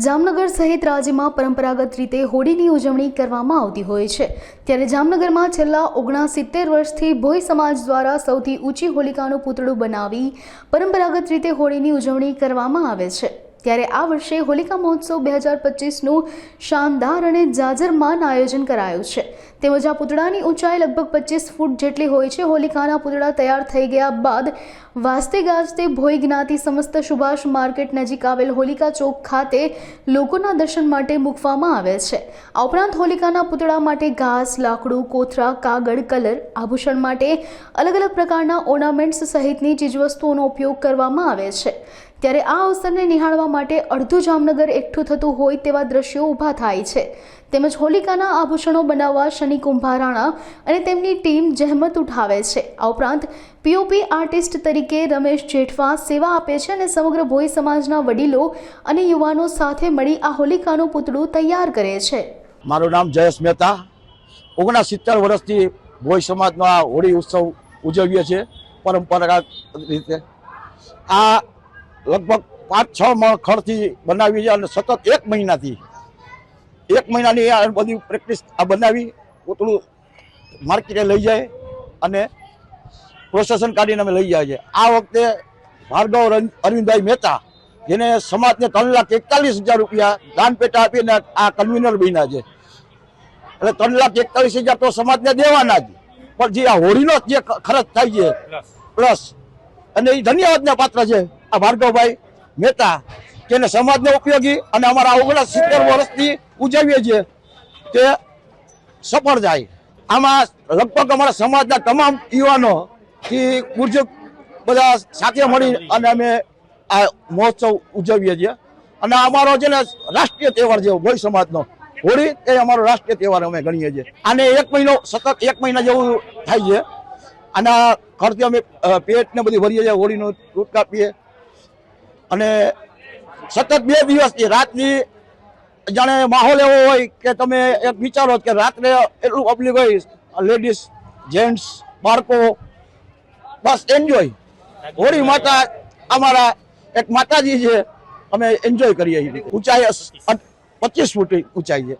જામનગર સહિત રાજ્યમાં પરંપરાગત રીતે હોળીની ઉજવણી કરવામાં આવતી હોય છે, ત્યારે જામનગરમાં છેલ્લા 69 વર્ષથી ભોઈ સમાજ દ્વારા સૌથી ઊંચી હોલિકાનું પૂતળું બનાવી પરંપરાગત રીતે હોળીની ઉજવણી કરવામાં આવે છે। ત્યારે આ વર્ષે હોલિકા મહોત્સવ 2025નું શાનદાર અને જાજરમાન આયોજન કરાયું છે। તેમજ આ પૂતળાની ઊંચાઈ લગભગ 25 ફૂટ જેટલી હોય છે। હોલિકાના પૂતળા તૈયાર થઈ ગયા બાદ વાજતે ગાજતે ભોઈ જ્ઞાતિ સમસ્ત સુભાષ માર્કેટ નજીક આવેલ હોલિકા ચોક ખાતે લોકોના દર્શન માટે મૂકવામાં આવે છે। આ ઉપરાંત હોલિકાના પૂતળા માટે ઘાસ, લાકડું, કોથળા, કાગળ, કલર, આભૂષણ માટે અલગ અલગ પ્રકારના ઓર્નામેન્ટ્સ સહિતની ચીજવસ્તુઓનો ઉપયોગ કરવામાં આવે છે। ત્યારે આ અવસરને નિહાળવા માટે અડધું જામનગર એકઠું થતું હોય તેવા દ્રશ્યો ઊભા થાય છે। તેમજ હોલિકાના આભૂષણો બનાવવા શનિ કુંભારાણા અને તેમની ટીમ જહેમત ઉઠાવે છે। આ ઉપરાંત પીઓપી આર્ટિસ્ટ તરીકે રમેશ જેઠવા સેવા આપે છે અને સમગ્ર ભોઈ સમાજના વડીલો અને યુવાનો સાથે મળી આ હોલિકાનું પૂતળું તૈયાર કરે છે। મારું નામ જયેશ મહેતા। 69 વર્ષથી ભોઈ સમાજમાં હોળી ઉત્સવ ઉજવીએ છીએ પરંપરાગત રીતે। આ લગભગ 5-6 મણ ખડથી બનાવી છે અને સતત 1 મહિનાની આ બધી પ્રેક્ટિસ આ બનાવી પૂતળું માર્કેટે લઈ જાય અને પ્રોસેસન કાઢીને અમે લઈ જાય છે। આ વખતે ભાર્ગવ અરવિંદભાઈ મહેતા, જેને સમાજને 3,41,000 રૂપિયા દાન પેટા આપીને આ કન્વીનર બન્યા છે, એટલે 3,41,000 તો સમાજને દેવાના જ, પણ જે આ હોળીનો જે ખર્ચ થાય છે પ્લસ, અને એ ધન્યવાદને પાત્ર છે આ ભાર્ગવભાઈ મહેતા, જેને સમાજને ઉપયોગી અને અમારા 69 વર્ષથી ઉજવીએ છીએ તે સફળ જાય। આમાં લગભગ અમારા સમાજના તમામ યુવાનો બુજુર્ગ બધા સાથે મળી અને અમે આ મહોત્સવ ઉજવીએ છીએ। અને અમારો છે ને રાષ્ટ્રીય તહેવાર છે ભોઈ સમાજનો હોળી, એ અમારો રાષ્ટ્રીય તહેવાર અમે ગણીએ છીએ। આને 1 મહિનો સતત 1 મહિના જેવું થાય છે। આના ખર્ચે અમે પેટને બધી ભરીએ છીએ, હોળીનું દૂધ કાપીએ અને સતત 2 દિવસથી રાતની જાણે માહોલ એવો હોય કે તમે એક વિચારો કે રાત્રે એટલું પબ્લિક હોય, લેડીઝ, જેન્ટ્સ, બાળકો, બસ એન્જોય। હોળી માતા અમારા એક માતાજી છે, અમે એન્જોય કરીએ છીએ। ઊંચાઈ 25 ફૂટ ઊંચાઈ છે।